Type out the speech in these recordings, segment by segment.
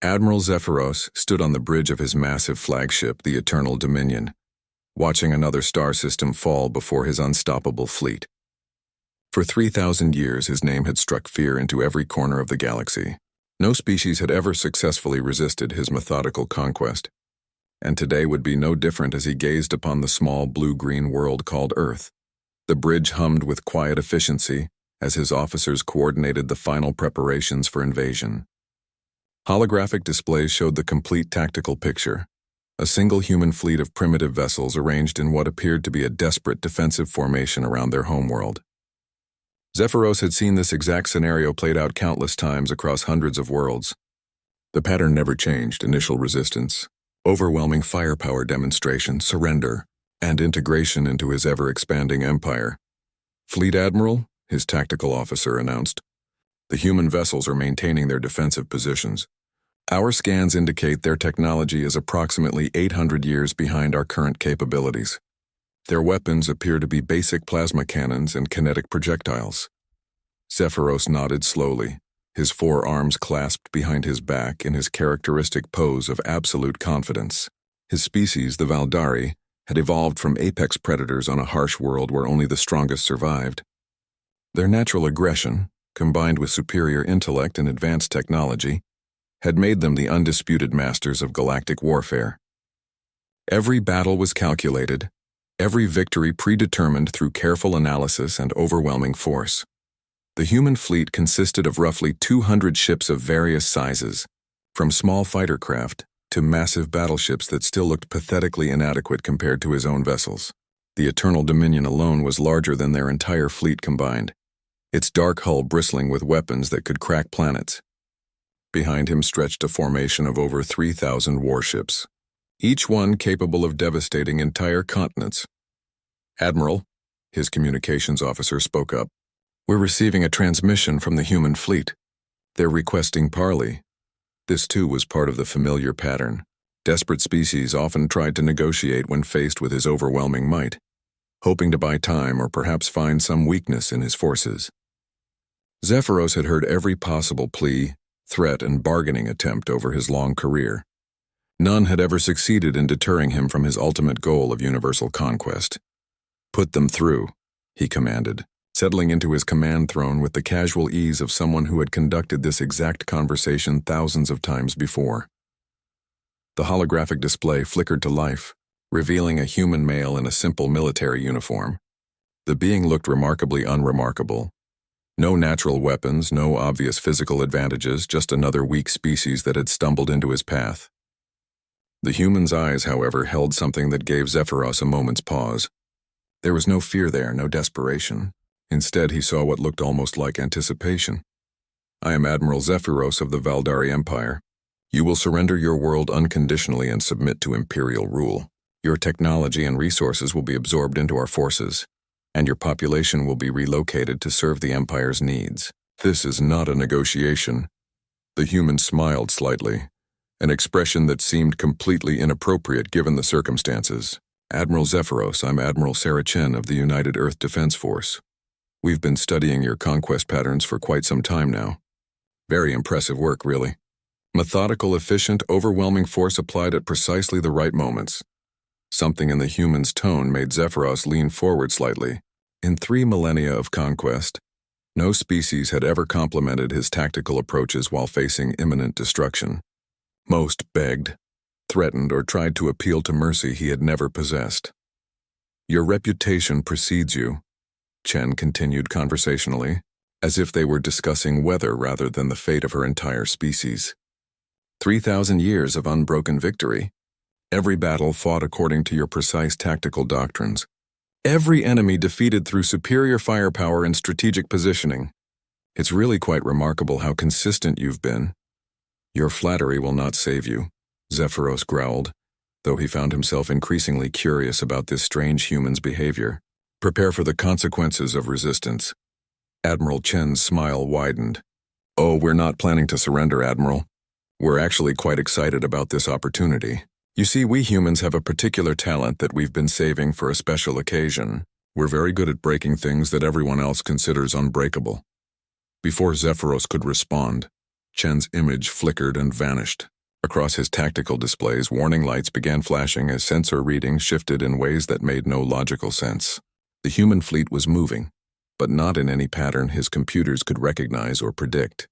Admiral Zephyros stood on the bridge of his massive flagship, the Eternal Dominion, watching another star system fall before his unstoppable fleet. For 3,000 years, his name had struck fear into every corner of the galaxy. No species had ever successfully resisted his methodical conquest, and today would be no different as he gazed upon the small blue-green world called Earth. The bridge hummed with quiet efficiency as his officers coordinated the final preparations for invasion. Holographic displays showed the complete tactical picture, a single human fleet of primitive vessels arranged in what appeared to be a desperate defensive formation around their homeworld. Zephyros had seen this exact scenario played out countless times across hundreds of worlds. The pattern never changed: initial resistance, overwhelming firepower demonstration, surrender, and integration into his ever-expanding empire. "Fleet Admiral," his tactical officer announced, "the human vessels are maintaining their defensive positions. Our scans indicate their technology is approximately 800 years behind our current capabilities. Their weapons appear to be basic plasma cannons and kinetic projectiles." Zephyros nodded slowly, his forearms clasped behind his back in his characteristic pose of absolute confidence. His species, the Valdari, had evolved from apex predators on a harsh world where only the strongest survived. Their natural aggression, combined with superior intellect and advanced technology, had made them the undisputed masters of galactic warfare. Every battle was calculated, every victory predetermined through careful analysis and overwhelming force. The human fleet consisted of roughly 200 ships of various sizes, from small fighter craft to massive battleships that still looked pathetically inadequate compared to his own vessels. The Eternal Dominion alone was larger than their entire fleet combined, its dark hull bristling with weapons that could crack planets. Behind him stretched a formation of over 3,000 warships, each one capable of devastating entire continents. "Admiral," his communications officer spoke up, "we're receiving a transmission from the human fleet. They're requesting parley." This too was part of the familiar pattern. Desperate species often tried to negotiate when faced with his overwhelming might, hoping to buy time or perhaps find some weakness in his forces. Zephyros had heard every possible plea, threat, and bargaining attempt over his long career. None had ever succeeded in deterring him from his ultimate goal of universal conquest. "Put them through," he commanded, settling into his command throne with the casual ease of someone who had conducted this exact conversation thousands of times before. The holographic display flickered to life, revealing a human male in a simple military uniform. The being looked remarkably unremarkable. No natural weapons, no obvious physical advantages, just another weak species that had stumbled into his path. The human's eyes, however, held something that gave Zephyros a moment's pause. There was no fear there, no desperation. Instead, he saw what looked almost like anticipation. "I am Admiral Zephyros of the Valdari Empire. You will surrender your world unconditionally and submit to imperial rule. Your technology and resources will be absorbed into our forces, and your population will be relocated to serve the Empire's needs. This is not a negotiation." The human smiled slightly, an expression that seemed completely inappropriate given the circumstances. "Admiral Zephyros, I'm Admiral Saracen of the United Earth Defense Force. We've been studying your conquest patterns for quite some time now. Very impressive work, really. Methodical, efficient, overwhelming force applied at precisely the right moments." Something in the human's tone made Zephyros lean forward slightly. In 3 millennia of conquest, no species had ever complemented his tactical approaches while facing imminent destruction. Most begged, threatened, or tried to appeal to mercy he had never possessed. "Your reputation precedes you," Chen continued conversationally, as if they were discussing weather rather than the fate of her entire species. 3,000 years of unbroken victory. Every battle fought according to your precise tactical doctrines. Every enemy defeated through superior firepower and strategic positioning. It's really quite remarkable how consistent you've been. "Your flattery will not save you," Zephyros growled, though he found himself increasingly curious about this strange human's behavior. "Prepare for the consequences of resistance." Admiral Chen's smile widened. "Oh, we're not planning to surrender, Admiral. We're actually quite excited about this opportunity. You see, we humans have a particular talent that we've been saving for a special occasion. We're very good at breaking things that everyone else considers unbreakable." Before Zephyros could respond, Chen's image flickered and vanished. Across his tactical displays, warning lights began flashing as sensor readings shifted in ways that made no logical sense. The human fleet was moving, but not in any pattern his computers could recognize or predict.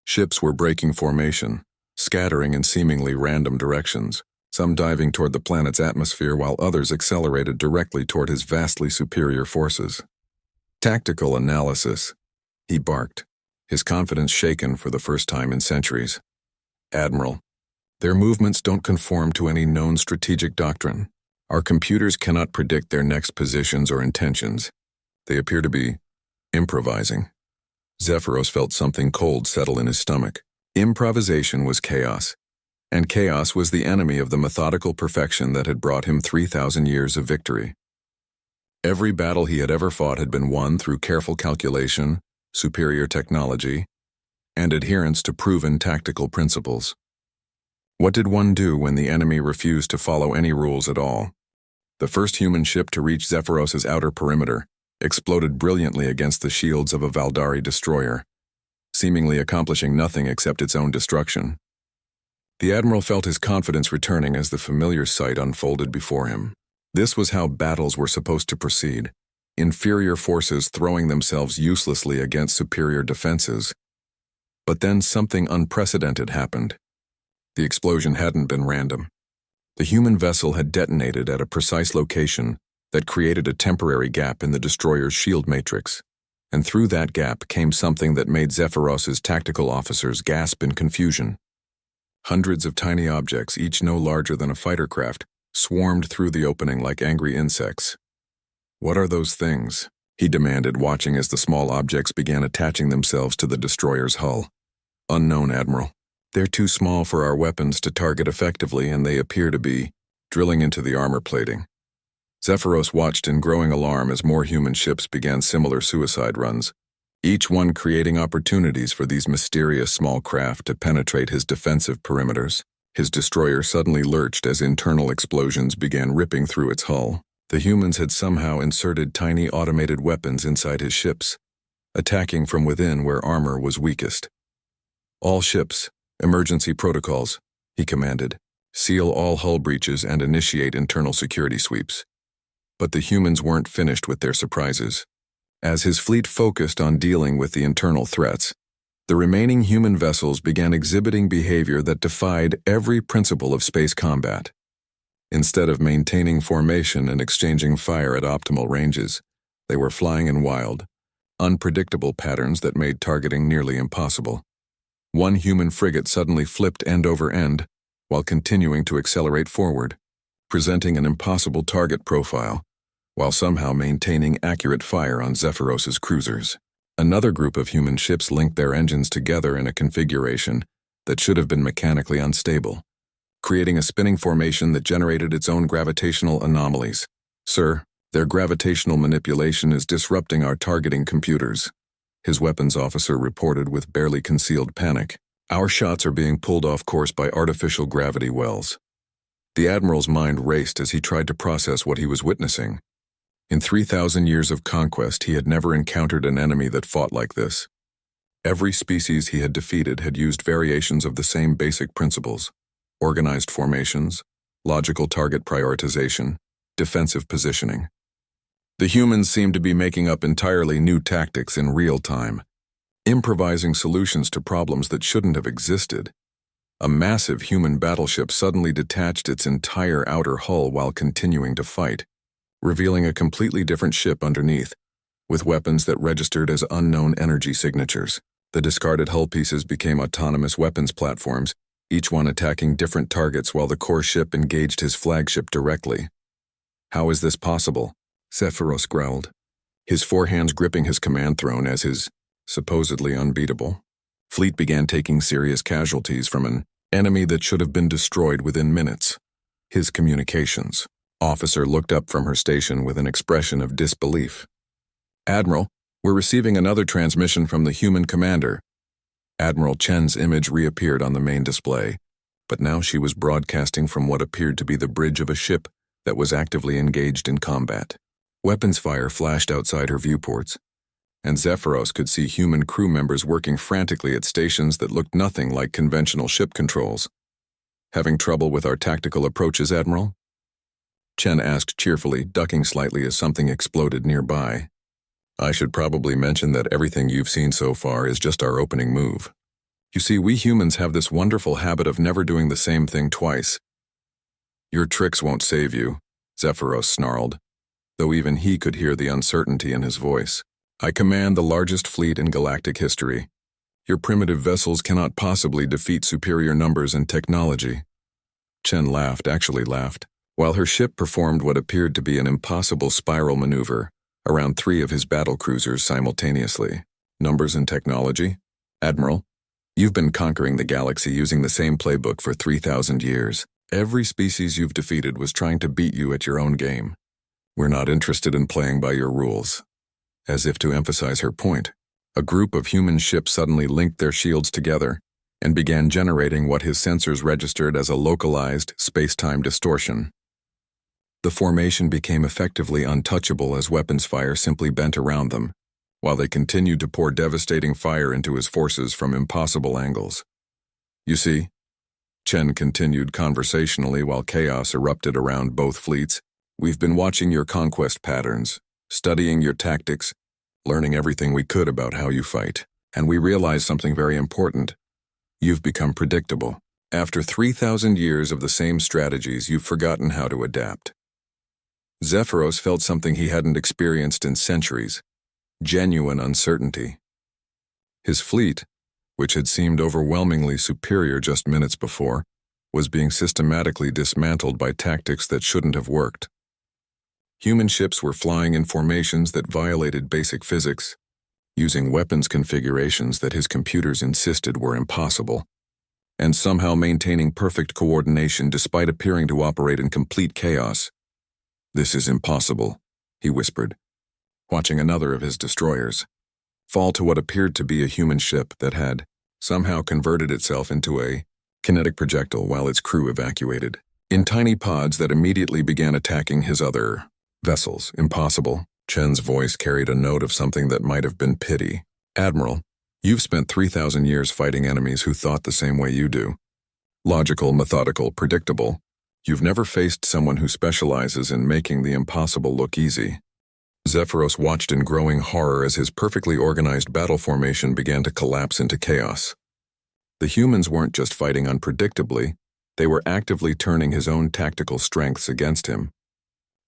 Ships were breaking formation, scattering in seemingly random directions, some diving toward the planet's atmosphere while others accelerated directly toward his vastly superior forces. Tactical analysis, he barked, his confidence shaken for the first time in centuries. Admiral, their movements don't conform to any known strategic doctrine. Our computers cannot predict their next positions or intentions. They appear to be improvising. Zephyros felt something cold settle in his stomach. Improvisation was chaos, and chaos was the enemy of the methodical perfection that had brought him 3,000 years of victory. Every battle he had ever fought had been won through careful calculation, superior technology, and adherence to proven tactical principles. What did one do when the enemy refused to follow any rules at all? The first human ship to reach Zephyros's outer perimeter exploded brilliantly against the shields of a Valdari destroyer, seemingly accomplishing nothing except its own destruction. The Admiral felt his confidence returning as the familiar sight unfolded before him. This was how battles were supposed to proceed, inferior forces throwing themselves uselessly against superior defenses. But then something unprecedented happened. The explosion hadn't been random. The human vessel had detonated at a precise location that created a temporary gap in the destroyer's shield matrix, and through that gap came something that made Zephyros's tactical officers gasp in confusion. Hundreds of tiny objects, each no larger than a fighter craft, swarmed through the opening like angry insects. "What are those things?" he demanded, watching as the small objects began attaching themselves to the destroyer's hull. "Unknown, Admiral. They're too small for our weapons to target effectively, and they appear to be drilling into the armor plating." Zephyros watched in growing alarm as more human ships began similar suicide runs, each one creating opportunities for these mysterious small craft to penetrate his defensive perimeters. His destroyer suddenly lurched as internal explosions began ripping through its hull. The humans had somehow inserted tiny automated weapons inside his ships, attacking from within where armor was weakest. "All ships, emergency protocols," he commanded. "Seal all hull breaches and initiate internal security sweeps." But the humans weren't finished with their surprises. As his fleet focused on dealing with the internal threats, the remaining human vessels began exhibiting behavior that defied every principle of space combat. Instead of maintaining formation and exchanging fire at optimal ranges, they were flying in wild, unpredictable patterns that made targeting nearly impossible. One human frigate suddenly flipped end over end while continuing to accelerate forward, presenting an impossible target profile, while somehow maintaining accurate fire on Zephyros's cruisers. Another group of human ships linked their engines together in a configuration that should have been mechanically unstable, creating a spinning formation that generated its own gravitational anomalies. "Sir, their gravitational manipulation is disrupting our targeting computers," his weapons officer reported with barely concealed panic. "Our shots are being pulled off course by artificial gravity wells." The Admiral's mind raced as he tried to process what he was witnessing. In 3,000 years of conquest, he had never encountered an enemy that fought like this. Every species he had defeated had used variations of the same basic principles: organized formations, logical target prioritization, defensive positioning. The humans seemed to be making up entirely new tactics in real time, improvising solutions to problems that shouldn't have existed. A massive human battleship suddenly detached its entire outer hull while continuing to fight, revealing a completely different ship underneath, with weapons that registered as unknown energy signatures. The discarded hull pieces became autonomous weapons platforms, each one attacking different targets while the core ship engaged his flagship directly. "How is this possible?" Zephyros growled, his four hands gripping his command throne as his supposedly unbeatable fleet began taking serious casualties from an enemy that should have been destroyed within minutes. His communications officer looked up from her station with an expression of disbelief. "Admiral, we're receiving another transmission from the human commander." Admiral Chen's image reappeared on the main display, but now she was broadcasting from what appeared to be the bridge of a ship that was actively engaged in combat. Weapons fire flashed outside her viewports, and Zephyros could see human crew members working frantically at stations that looked nothing like conventional ship controls. "Having trouble with our tactical approaches, Admiral?" Chen asked cheerfully, ducking slightly as something exploded nearby. "I should probably mention that everything you've seen so far is just our opening move. You see, we humans have this wonderful habit of never doing the same thing twice." "Your tricks won't save you," Zephyros snarled, though even he could hear the uncertainty in his voice. "I command the largest fleet in galactic history. Your primitive vessels cannot possibly defeat superior numbers and technology." Chen laughed, actually laughed, while her ship performed what appeared to be an impossible spiral maneuver around 3 of his battle cruisers simultaneously. "Numbers and technology? Admiral, you've been conquering the galaxy using the same playbook for 3,000 years. Every species you've defeated was trying to beat you at your own game. We're not interested in playing by your rules." As if to emphasize her point, a group of human ships suddenly linked their shields together and began generating what his sensors registered as a localized space-time distortion. The formation became effectively untouchable as weapons fire simply bent around them, while they continued to pour devastating fire into his forces from impossible angles. "You see," Chen continued conversationally while chaos erupted around both fleets, "we've been watching your conquest patterns, studying your tactics, learning everything we could about how you fight, and we realized something very important. You've become predictable. After 3,000 years of the same strategies, you've forgotten how to adapt." Zephyros felt something he hadn't experienced in centuries: genuine uncertainty. His fleet, which had seemed overwhelmingly superior just minutes before, was being systematically dismantled by tactics that shouldn't have worked. Human ships were flying in formations that violated basic physics, using weapons configurations that his computers insisted were impossible, and somehow maintaining perfect coordination despite appearing to operate in complete chaos. "This is impossible," he whispered, watching another of his destroyers fall to what appeared to be a human ship that had somehow converted itself into a kinetic projectile while its crew evacuated, in tiny pods that immediately began attacking his other vessels. "Impossible." Chen's voice carried a note of something that might have been pity. "Admiral, you've spent 3,000 years fighting enemies who thought the same way you do. Logical, methodical, predictable. You've never faced someone who specializes in making the impossible look easy." Zephyros watched in growing horror as his perfectly organized battle formation began to collapse into chaos. The humans weren't just fighting unpredictably, they were actively turning his own tactical strengths against him.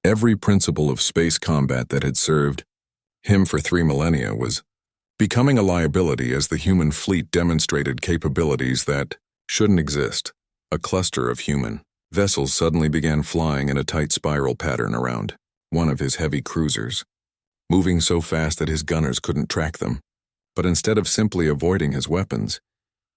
Every principle of space combat that had served him for 3 millennia was becoming a liability as the human fleet demonstrated capabilities that shouldn't exist. A cluster of human vessels suddenly began flying in a tight spiral pattern around one of his heavy cruisers, moving so fast that his gunners couldn't track them. But instead of simply avoiding his weapons,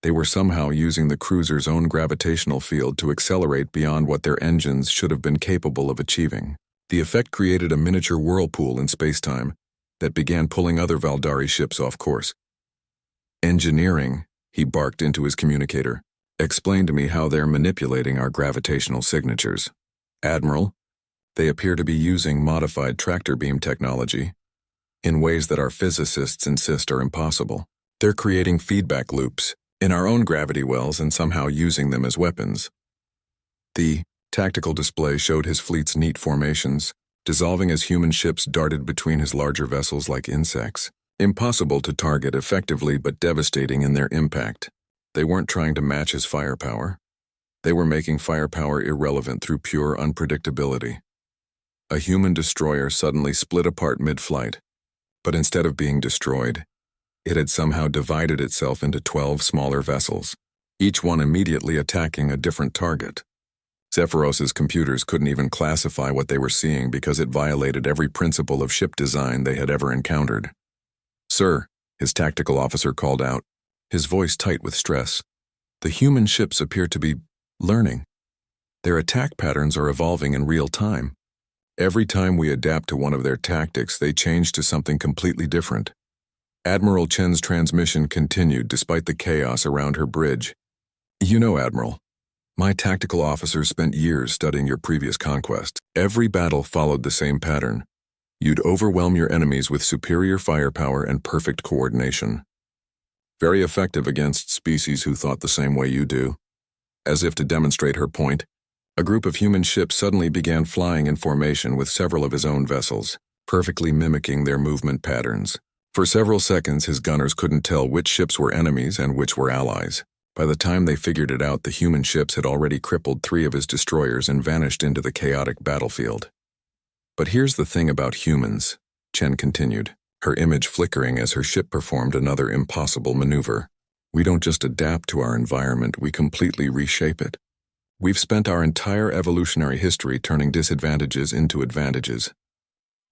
they were somehow using the cruiser's own gravitational field to accelerate beyond what their engines should have been capable of achieving. The effect created a miniature whirlpool in spacetime that began pulling other Valdari ships off course. "Engineering," he barked into his communicator. "Explain to me how they're manipulating our gravitational signatures." "Admiral, they appear to be using modified tractor beam technology in ways that our physicists insist are impossible. They're creating feedback loops in our own gravity wells and somehow using them as weapons." The tactical display showed his fleet's neat formations, dissolving as human ships darted between his larger vessels like insects. Impossible to target effectively but devastating in their impact. They weren't trying to match his firepower. They were making firepower irrelevant through pure unpredictability. A human destroyer suddenly split apart mid-flight, but instead of being destroyed, it had somehow divided itself into 12 smaller vessels, each one immediately attacking a different target. Zephyros's computers couldn't even classify what they were seeing because it violated every principle of ship design they had ever encountered. "Sir," his tactical officer called out, his voice tight with stress, "the human ships appear to be learning. Their attack patterns are evolving in real time. Every time we adapt to one of their tactics, they change to something completely different." Admiral Chen's transmission continued despite the chaos around her bridge. "You know, Admiral, my tactical officers spent years studying your previous conquest. Every battle followed the same pattern. You'd overwhelm your enemies with superior firepower and perfect coordination. Very effective against species who thought the same way you do. As if to demonstrate her point, a group of human ships suddenly began flying in formation with several of his own vessels, perfectly mimicking their movement patterns. For several seconds, his gunners couldn't tell which ships were enemies and which were allies. By the time they figured it out, the human ships had already crippled 3 of his destroyers and vanished into the chaotic battlefield. But here's the thing about humans, Chen continued, her image flickering as her ship performed another impossible maneuver. We don't just adapt to our environment, we completely reshape it. We've spent our entire evolutionary history turning disadvantages into advantages.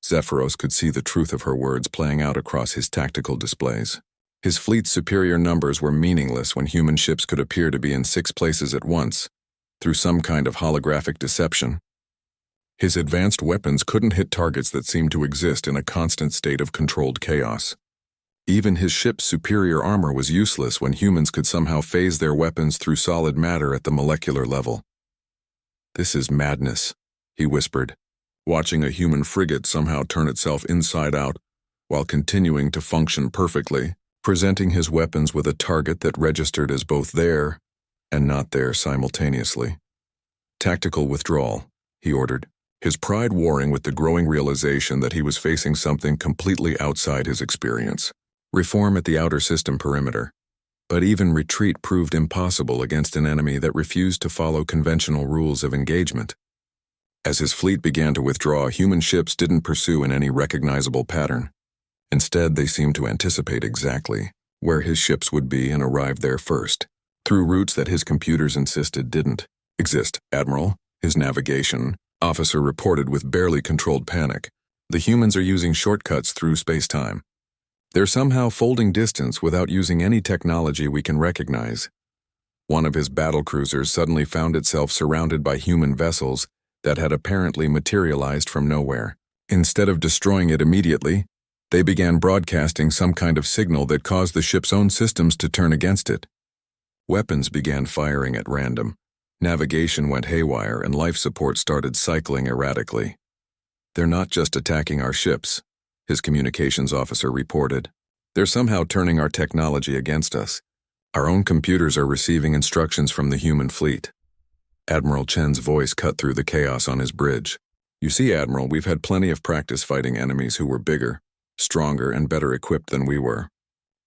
Zephyros could see the truth of her words playing out across his tactical displays. His fleet's superior numbers were meaningless when human ships could appear to be in 6 places at once, through some kind of holographic deception. His advanced weapons couldn't hit targets that seemed to exist in a constant state of controlled chaos. Even his ship's superior armor was useless when humans could somehow phase their weapons through solid matter at the molecular level. "This is madness," he whispered, watching a human frigate somehow turn itself inside out while continuing to function perfectly, presenting his weapons with a target that registered as both there and not there simultaneously. "Tactical withdrawal," he ordered, his pride warring with the growing realization that he was facing something completely outside his experience. Reform at the outer system perimeter. But even retreat proved impossible against an enemy that refused to follow conventional rules of engagement. As his fleet began to withdraw, human ships didn't pursue in any recognizable pattern. Instead, they seemed to anticipate exactly where his ships would be and arrive there first, through routes that his computers insisted didn't exist. "Admiral," his navigation officer reported with barely controlled panic, "the humans are using shortcuts through space-time. They're somehow folding distance without using any technology we can recognize." One of his battlecruisers suddenly found itself surrounded by human vessels that had apparently materialized from nowhere. Instead of destroying it immediately, they began broadcasting some kind of signal that caused the ship's own systems to turn against it. Weapons began firing at random. Navigation went haywire and life support started cycling erratically. "They're not just attacking our ships," his communications officer reported. "They're somehow turning our technology against us. Our own computers are receiving instructions from the human fleet." Admiral Chen's voice cut through the chaos on his bridge. "You see, Admiral, we've had plenty of practice fighting enemies who were bigger, stronger, and better equipped than we were.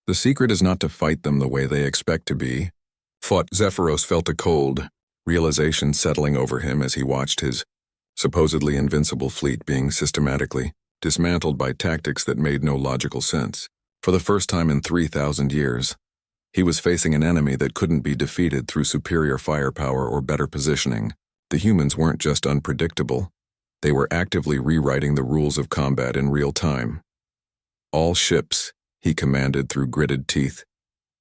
The secret is not to fight them the way they expect to be." Zephyros felt a cold realization settling over him as he watched his supposedly invincible fleet being systematically dismantled by tactics that made no logical sense. For the first time in 3,000 years, he was facing an enemy that couldn't be defeated through superior firepower or better positioning. The humans weren't just unpredictable, they were actively rewriting the rules of combat in real time. "All ships," he commanded through gritted teeth.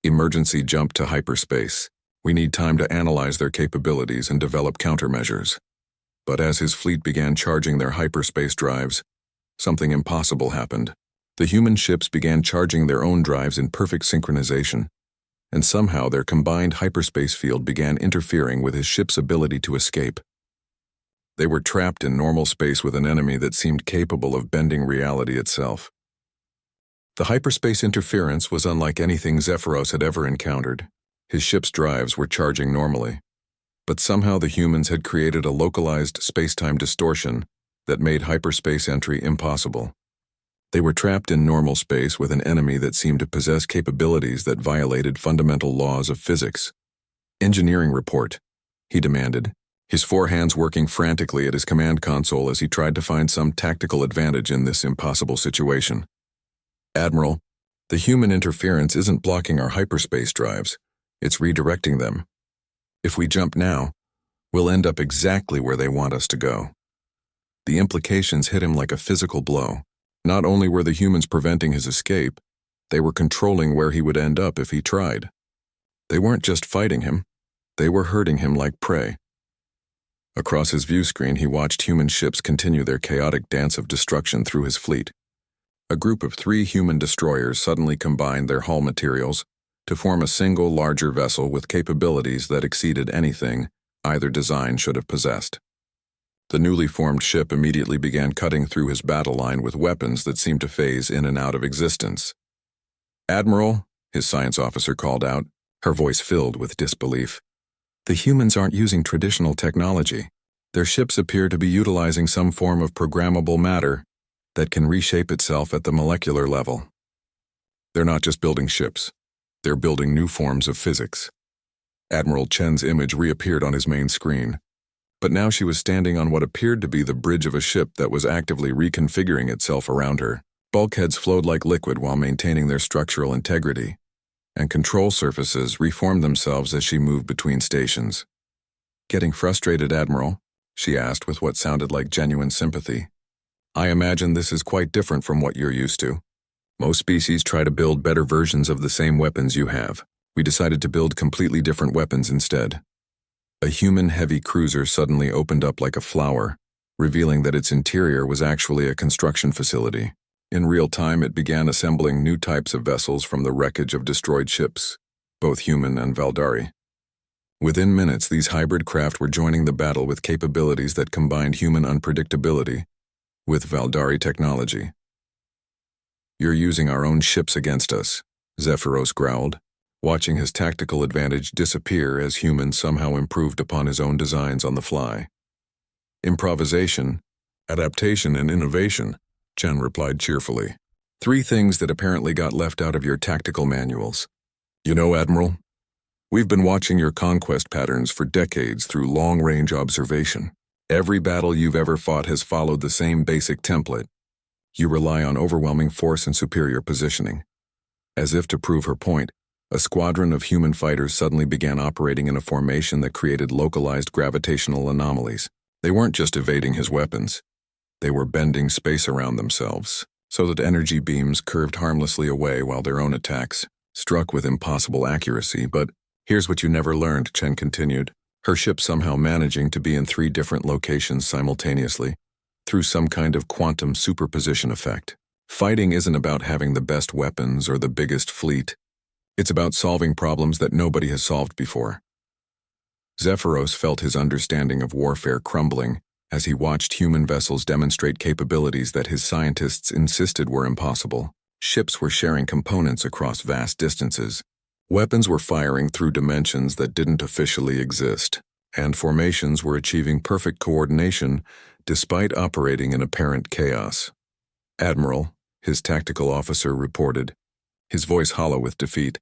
"Emergency jump to hyperspace. We need time to analyze their capabilities and develop countermeasures." But as his fleet began charging their hyperspace drives, something impossible happened. The human ships began charging their own drives in perfect synchronization, and somehow their combined hyperspace field began interfering with his ship's ability to escape. They were trapped in normal space with an enemy that seemed capable of bending reality itself. The hyperspace interference was unlike anything Zephyros had ever encountered. His ship's drives were charging normally, but somehow the humans had created a localized space-time distortion that made hyperspace entry impossible. They were trapped in normal space with an enemy that seemed to possess capabilities that violated fundamental laws of physics. "Engineering report," he demanded, his 4 hands working frantically at his command console as he tried to find some tactical advantage in this impossible situation. "Admiral, the human interference isn't blocking our hyperspace drives, it's redirecting them. If we jump now, we'll end up exactly where they want us to go." The implications hit him like a physical blow. Not only were the humans preventing his escape, they were controlling where he would end up if he tried. They weren't just fighting him, they were herding him like prey. Across his view screen, he watched human ships continue their chaotic dance of destruction through his fleet. A group of 3 human destroyers suddenly combined their hull materials to form a single larger vessel with capabilities that exceeded anything either design should have possessed. The newly formed ship immediately began cutting through his battle line with weapons that seemed to phase in and out of existence. "Admiral," his science officer called out, her voice filled with disbelief. "The humans aren't using traditional technology. Their ships appear to be utilizing some form of programmable matter that can reshape itself at the molecular level. They're not just building ships. They're building new forms of physics." Admiral Chen's image reappeared on his main screen, but now she was standing on what appeared to be the bridge of a ship that was actively reconfiguring itself around her. Bulkheads flowed like liquid while maintaining their structural integrity, and control surfaces reformed themselves as she moved between stations. "Getting frustrated, Admiral?" she asked with what sounded like genuine sympathy. "I imagine this is quite different from what you're used to. Most species try to build better versions of the same weapons you have. We decided to build completely different weapons instead." A human-heavy cruiser suddenly opened up like a flower, revealing that its interior was actually a construction facility. In real time, it began assembling new types of vessels from the wreckage of destroyed ships, both human and Valdari. Within minutes, these hybrid craft were joining the battle with capabilities that combined human unpredictability with Valdari technology. "You're using our own ships against us," Zephyros growled, watching his tactical advantage disappear as humans somehow improved upon his own designs on the fly. "Improvisation, adaptation, and innovation," Chen replied cheerfully. "Three things that apparently got left out of your tactical manuals. You know, Admiral, we've been watching your conquest patterns for decades through long-range observation. Every battle you've ever fought has followed the same basic template. You rely on overwhelming force and superior positioning." As if to prove her point, a squadron of human fighters suddenly began operating in a formation that created localized gravitational anomalies. They weren't just evading his weapons. They were bending space around themselves, so that energy beams curved harmlessly away while their own attacks struck with impossible accuracy. "But here's what you never learned," Chen continued, her ship somehow managing to be in 3 different locations simultaneously, through some kind of quantum superposition effect. "Fighting isn't about having the best weapons or the biggest fleet. It's about solving problems that nobody has solved before." Zephyros felt his understanding of warfare crumbling as he watched human vessels demonstrate capabilities that his scientists insisted were impossible. Ships were sharing components across vast distances. Weapons were firing through dimensions that didn't officially exist, and formations were achieving perfect coordination despite operating in apparent chaos. "Admiral," his tactical officer reported, his voice hollow with defeat,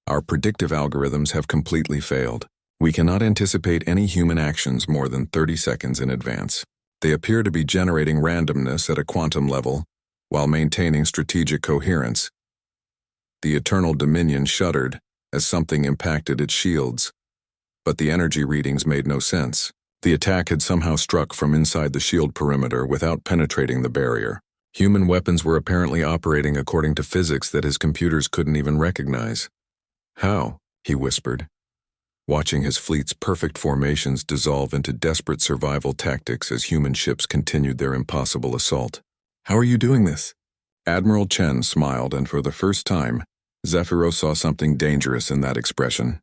"our predictive algorithms have completely failed. We cannot anticipate any human actions more than 30 seconds in advance. They appear to be generating randomness at a quantum level while maintaining strategic coherence." The Eternal Dominion shuddered as something impacted its shields, but the energy readings made no sense. The attack had somehow struck from inside the shield perimeter without penetrating the barrier. Human weapons were apparently operating according to physics that his computers couldn't even recognize. "How?" he whispered, watching his fleet's perfect formations dissolve into desperate survival tactics as human ships continued their impossible assault. "How are you doing this?" Admiral Chen smiled, and for the first time, Zephyros saw something dangerous in that expression.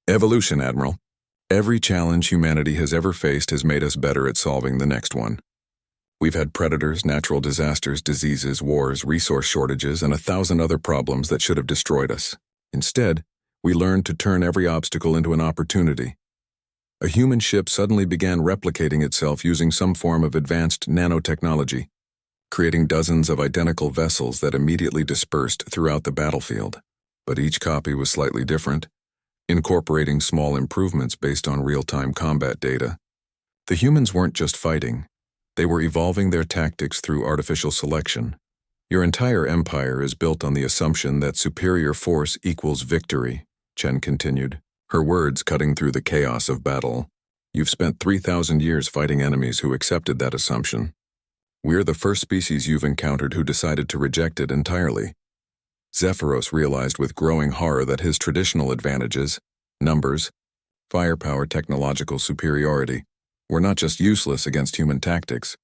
"Evolution, Admiral. Every challenge humanity has ever faced has made us better at solving the next one. We've had predators, natural disasters, diseases, wars, resource shortages, and 1,000 other problems that should have destroyed us. Instead, we learned to turn every obstacle into an opportunity. A human ship suddenly began replicating itself using some form of advanced nanotechnology, creating dozens of identical vessels that immediately dispersed throughout the battlefield. But each copy was slightly different, incorporating small improvements based on real-time combat data. The humans weren't just fighting. They were evolving their tactics through artificial selection. Your entire empire is built on the assumption that superior force equals victory," Chen continued, her words cutting through the chaos of battle. "You've spent 3,000 years fighting enemies who accepted that assumption. We're the first species you've encountered who decided to reject it entirely." Zephyros realized with growing horror that his traditional advantages, numbers, firepower, technological superiority, were not just useless against human tactics.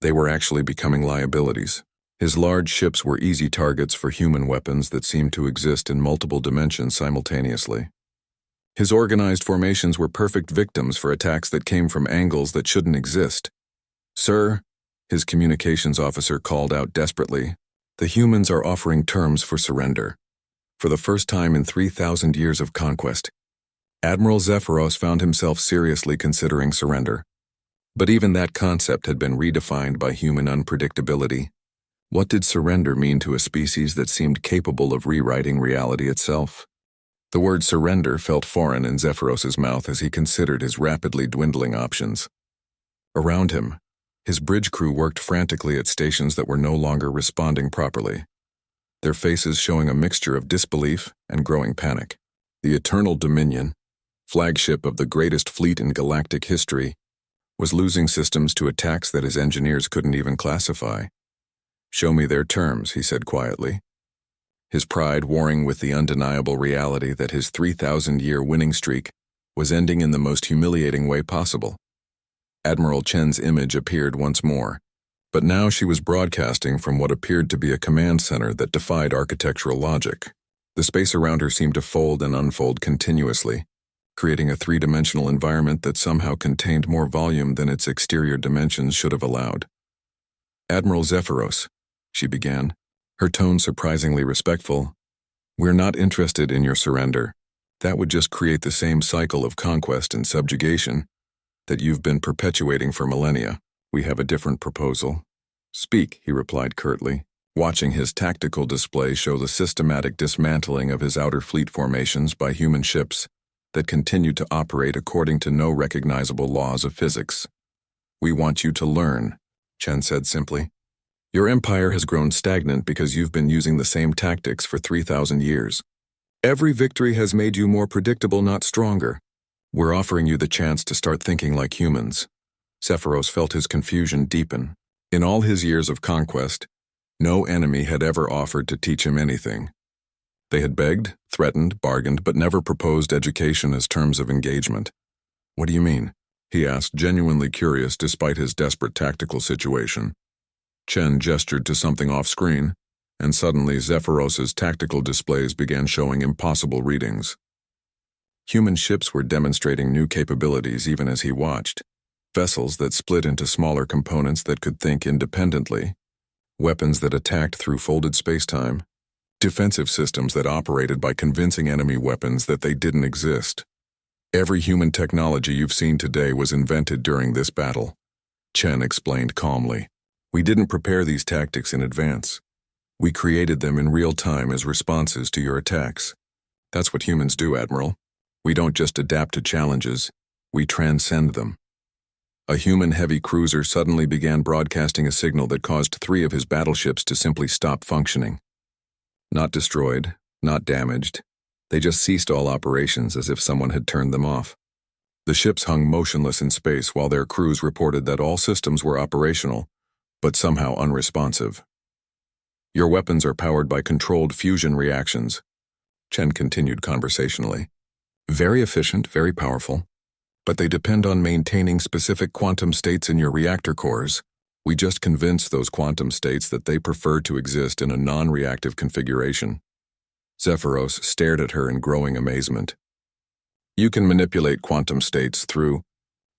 They were actually becoming liabilities. His large ships were easy targets for human weapons that seemed to exist in multiple dimensions simultaneously. His organized formations were perfect victims for attacks that came from angles that shouldn't exist. Sir, his communications officer called out desperately, the humans are offering terms for surrender. For the first time in 3,000 years of conquest, Admiral Zephyros found himself seriously considering surrender. But even that concept had been redefined by human unpredictability. What did surrender mean to a species that seemed capable of rewriting reality itself? The word surrender felt foreign in Zephyros's mouth as he considered his rapidly dwindling options. Around him, his bridge crew worked frantically at stations that were no longer responding properly, their faces showing a mixture of disbelief and growing panic. The Eternal Dominion, flagship of the greatest fleet in galactic history, was losing systems to attacks that his engineers couldn't even classify. "Show me their terms," he said quietly, his pride warring with the undeniable reality that his 3,000-year winning streak was ending in the most humiliating way possible. Admiral Chen's image appeared once more, but now she was broadcasting from what appeared to be a command center that defied architectural logic. The space around her seemed to fold and unfold continuously, creating a three-dimensional environment that somehow contained more volume than its exterior dimensions should have allowed. "Admiral Zephyros," she began, her tone surprisingly respectful, "we're not interested in your surrender. That would just create the same cycle of conquest and subjugation that you've been perpetuating for millennia. We have a different proposal." "Speak," he replied curtly, watching his tactical display show the systematic dismantling of his outer fleet formations by human ships that continued to operate according to no recognizable laws of physics. "We want you to learn," Chen said simply. "Your empire has grown stagnant because you've been using the same tactics for 3,000 years. Every victory has made you more predictable, not stronger. We're offering you the chance to start thinking like humans." Zephyros felt his confusion deepen. In all his years of conquest, no enemy had ever offered to teach him anything. They had begged, threatened, bargained, but never proposed education as terms of engagement. "What do you mean?" he asked, genuinely curious despite his desperate tactical situation. Chen gestured to something off-screen, and suddenly Zephyros's tactical displays began showing impossible readings. Human ships were demonstrating new capabilities even as he watched. Vessels that split into smaller components that could think independently, weapons that attacked through folded spacetime, defensive systems that operated by convincing enemy weapons that they didn't exist. "Every human technology you've seen today was invented during this battle," Chen explained calmly. "We didn't prepare these tactics in advance. We created them in real time as responses to your attacks. That's what humans do, Admiral. We don't just adapt to challenges, we transcend them." A human heavy cruiser suddenly began broadcasting a signal that caused 3 of his battleships to simply stop functioning. Not destroyed, not damaged. They just ceased all operations as if someone had turned them off. The ships hung motionless in space while their crews reported that all systems were operational, but somehow unresponsive. "Your weapons are powered by controlled fusion reactions," Chen continued conversationally. "Very efficient, very powerful, but they depend on maintaining specific quantum states in your reactor cores. We just convinced those quantum states that they prefer to exist in a non-reactive configuration." Zephyros stared at her in growing amazement. "You can manipulate quantum states through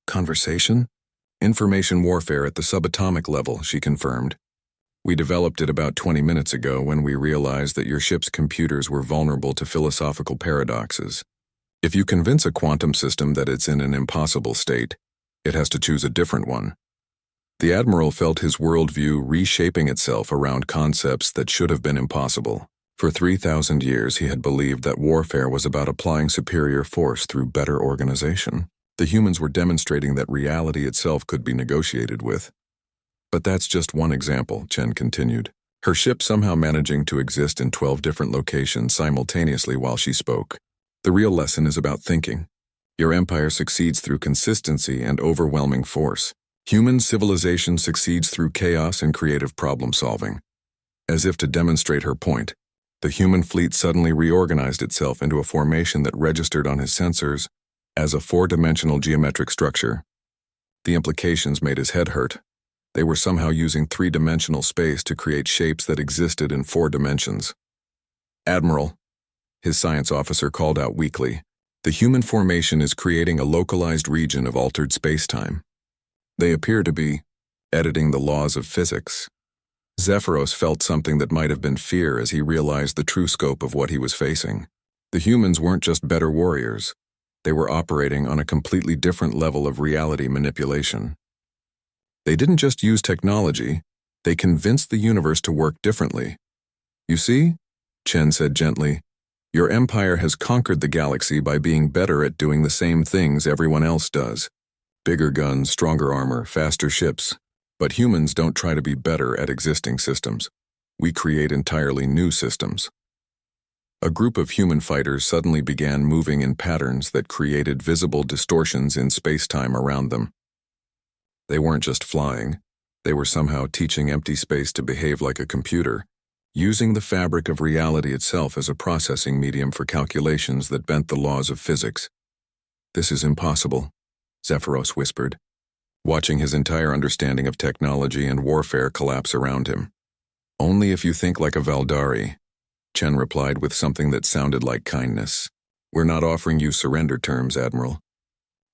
conversation? Information warfare at the subatomic level," she confirmed. "We developed it about 20 minutes ago when we realized that your ship's computers were vulnerable to philosophical paradoxes. If you convince a quantum system that it's in an impossible state, it has to choose a different one." The Admiral felt his worldview reshaping itself around concepts that should have been impossible. For 3,000 years he had believed that warfare was about applying superior force through better organization. The humans were demonstrating that reality itself could be negotiated with. "But that's just one example," Chen continued, her ship somehow managing to exist in 12 different locations simultaneously while she spoke. "The real lesson is about thinking. Your empire succeeds through consistency and overwhelming force. Human civilization succeeds through chaos and creative problem-solving." As if to demonstrate her point, the human fleet suddenly reorganized itself into a formation that registered on his sensors as a 4-dimensional geometric structure. The implications made his head hurt. They were somehow using 3-dimensional space to create shapes that existed in 4 dimensions. "Admiral," his science officer called out weakly, "the human formation is creating a localized region of altered spacetime. They appear to be editing the laws of physics. Zephyros felt something that might have been fear as he realized the true scope of what he was facing. The humans weren't just better warriors. They were operating on a completely different level of reality manipulation. They didn't just use technology, they convinced the universe to work differently. You see, Chen said gently, your empire has conquered the galaxy by being better at doing the same things everyone else does. Bigger guns, stronger armor, faster ships. But humans don't try to be better at existing systems. We create entirely new systems. A group of human fighters suddenly began moving in patterns that created visible distortions in space-time around them. They weren't just flying. They were somehow teaching empty space to behave like a computer, using the fabric of reality itself as a processing medium for calculations that bent the laws of physics. This is impossible, Zephyros whispered, watching his entire understanding of technology and warfare collapse around him. Only if you think like a Valdari, Chen replied with something that sounded like kindness. We're not offering you surrender terms, Admiral.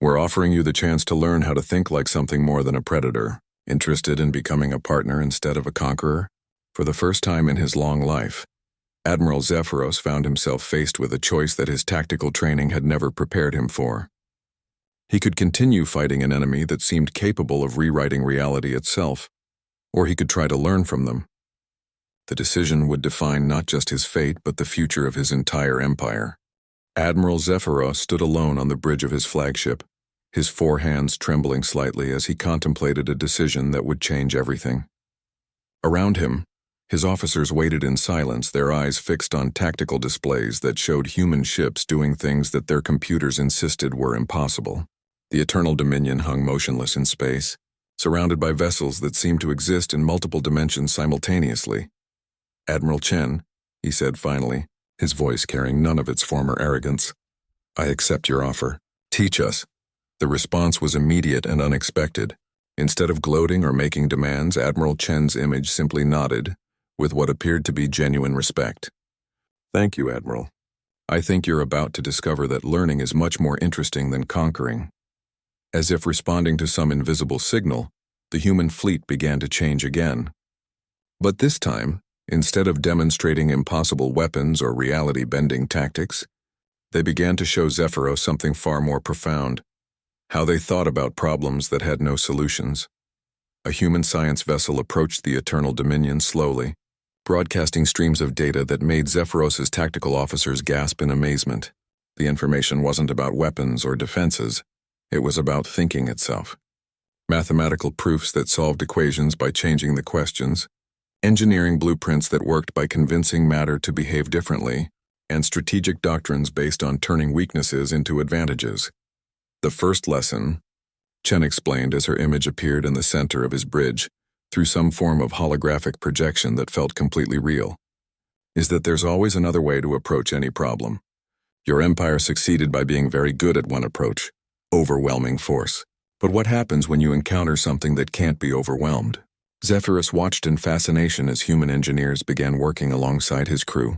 We're offering you the chance to learn how to think like something more than a predator, interested in becoming a partner instead of a conqueror. For the first time in his long life, Admiral Zephyros found himself faced with a choice that his tactical training had never prepared him for. He could continue fighting an enemy that seemed capable of rewriting reality itself, or he could try to learn from them. The decision would define not just his fate but the future of his entire empire. Admiral Zephyros stood alone on the bridge of his flagship, his four hands trembling slightly as he contemplated a decision that would change everything. Around him, his officers waited in silence, their eyes fixed on tactical displays that showed human ships doing things that their computers insisted were impossible. The Eternal Dominion hung motionless in space, surrounded by vessels that seemed to exist in multiple dimensions simultaneously. Admiral Chen, he said finally, his voice carrying none of its former arrogance. I accept your offer. Teach us. The response was immediate and unexpected. Instead of gloating or making demands, Admiral Chen's image simply nodded, with what appeared to be genuine respect. Thank you, Admiral. I think you're about to discover that learning is much more interesting than conquering. As if responding to some invisible signal, the human fleet began to change again. But this time, instead of demonstrating impossible weapons or reality-bending tactics, they began to show Zephyros something far more profound, how they thought about problems that had no solutions. A human science vessel approached the Eternal Dominion slowly, broadcasting streams of data that made Zephyros's tactical officers gasp in amazement. The information wasn't about weapons or defenses, it was about thinking itself. Mathematical proofs that solved equations by changing the questions, engineering blueprints that worked by convincing matter to behave differently, and strategic doctrines based on turning weaknesses into advantages. The first lesson, Chen explained as her image appeared in the center of his bridge, through some form of holographic projection that felt completely real, is that there's always another way to approach any problem. Your empire succeeded by being very good at one approach, overwhelming force. But what happens when you encounter something that can't be overwhelmed? Zephyros watched in fascination as human engineers began working alongside his crew,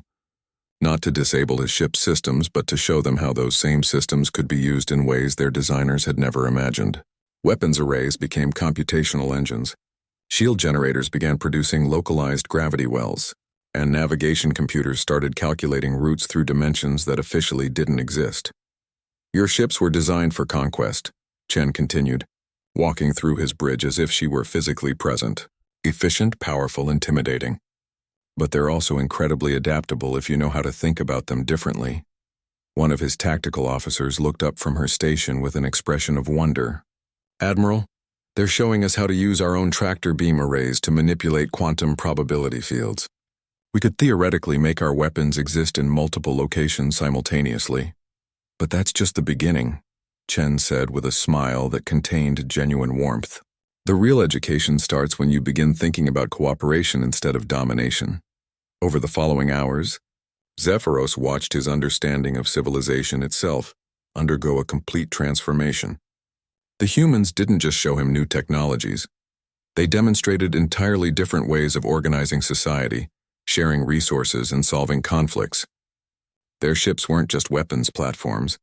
not to disable his ship's systems, but to show them how those same systems could be used in ways their designers had never imagined. Weapons arrays became computational engines. Shield generators began producing localized gravity wells, and navigation computers started calculating routes through dimensions that officially didn't exist. Your ships were designed for conquest, Chen continued, walking through his bridge as if she were physically present. Efficient, powerful, intimidating. But they're also incredibly adaptable if you know how to think about them differently. One of his tactical officers looked up from her station with an expression of wonder. Admiral, they're showing us how to use our own tractor beam arrays to manipulate quantum probability fields. We could theoretically make our weapons exist in multiple locations simultaneously. But that's just the beginning, Chen said with a smile that contained genuine warmth. The real education starts when you begin thinking about cooperation instead of domination. Over the following hours, Zephyros watched his understanding of civilization itself undergo a complete transformation. The humans didn't just show him new technologies. They demonstrated entirely different ways of organizing society, sharing resources, and solving conflicts. Their ships weren't just weapons platforms.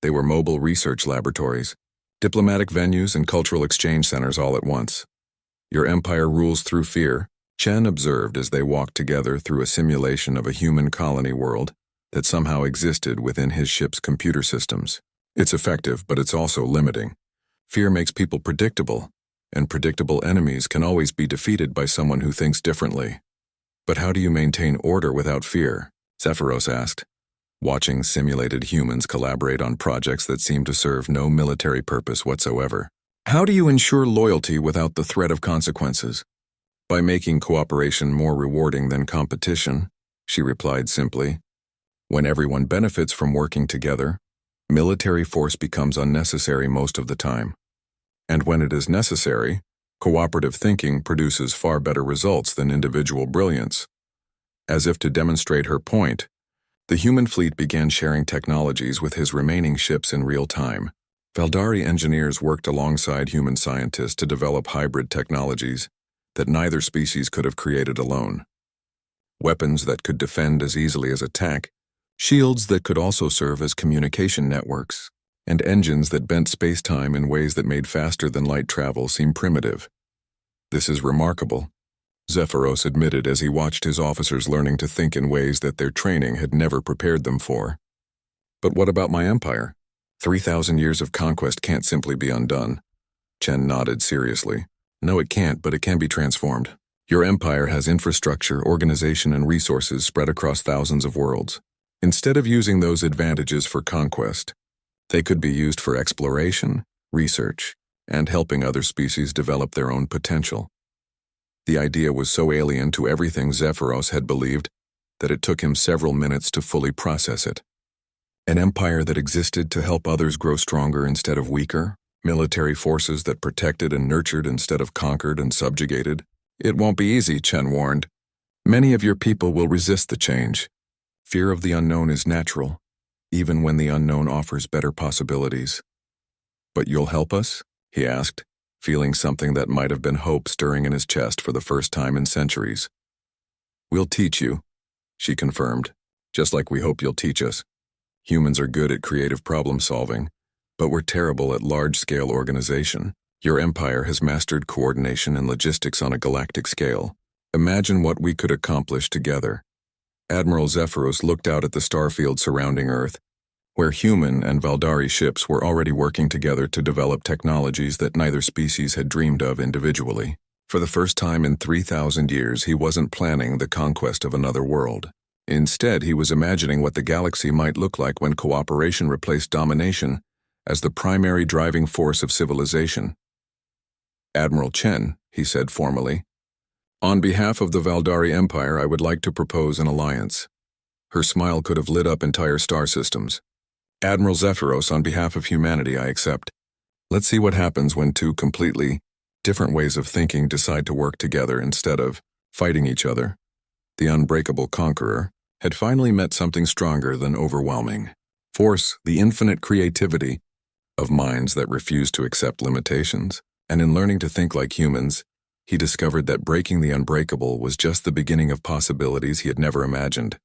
They were mobile research laboratories, diplomatic venues, and cultural exchange centers all at once. Your empire rules through fear, Chen observed as they walked together through a simulation of a human colony world that somehow existed within his ship's computer systems. It's effective, but it's also limiting. Fear makes people predictable, and predictable enemies can always be defeated by someone who thinks differently. But how do you maintain order without fear? Zephyros asked, watching simulated humans collaborate on projects that seem to serve no military purpose whatsoever. How do you ensure loyalty without the threat of consequences? By making cooperation more rewarding than competition, she replied simply. When everyone benefits from working together, military force becomes unnecessary most of the time. And when it is necessary, cooperative thinking produces far better results than individual brilliance. As if to demonstrate her point, the human fleet began sharing technologies with his remaining ships in real time. Valdari engineers worked alongside human scientists to develop hybrid technologies that neither species could have created alone. Weapons that could defend as easily as attack, shields that could also serve as communication networks, and engines that bent space-time in ways that made faster-than-light travel seem primitive. This is remarkable, Zephyros admitted as he watched his officers learning to think in ways that their training had never prepared them for. But what about my empire? 3,000 years of conquest can't simply be undone. Chen nodded seriously. No, it can't, but it can be transformed. Your empire has infrastructure, organization, and resources spread across thousands of worlds. Instead of using those advantages for conquest, they could be used for exploration, research, and helping other species develop their own potential. The idea was so alien to everything Zephyros had believed that it took him several minutes to fully process it. An empire that existed to help others grow stronger instead of weaker, military forces that protected and nurtured instead of conquered and subjugated. It won't be easy, Chen warned. Many of your people will resist the change. Fear of the unknown is natural, even when the unknown offers better possibilities. But you'll help us? He asked, feeling something that might have been hope stirring in his chest for the first time in centuries. We'll teach you, she confirmed, just like we hope you'll teach us. Humans are good at creative problem solving, but we're terrible at large-scale organization. Your empire has mastered coordination and logistics on a galactic scale. Imagine what we could accomplish together. Admiral Zephyros looked out at the starfield surrounding Earth, where human and Valdari ships were already working together to develop technologies that neither species had dreamed of individually. For the first time in 3,000 years, he wasn't planning the conquest of another world. Instead, he was imagining what the galaxy might look like when cooperation replaced domination as the primary driving force of civilization. Admiral Chen, he said formally, on behalf of the Valdari Empire, I would like to propose an alliance. Her smile could have lit up entire star systems. Admiral Zephyros, on behalf of humanity, I accept. Let's see what happens when two completely different ways of thinking decide to work together instead of fighting each other. The Unbreakable conqueror had finally met something stronger than overwhelming force, the infinite creativity of minds that refused to accept limitations. And in learning to think like humans, he discovered that breaking the unbreakable was just the beginning of possibilities he had never imagined.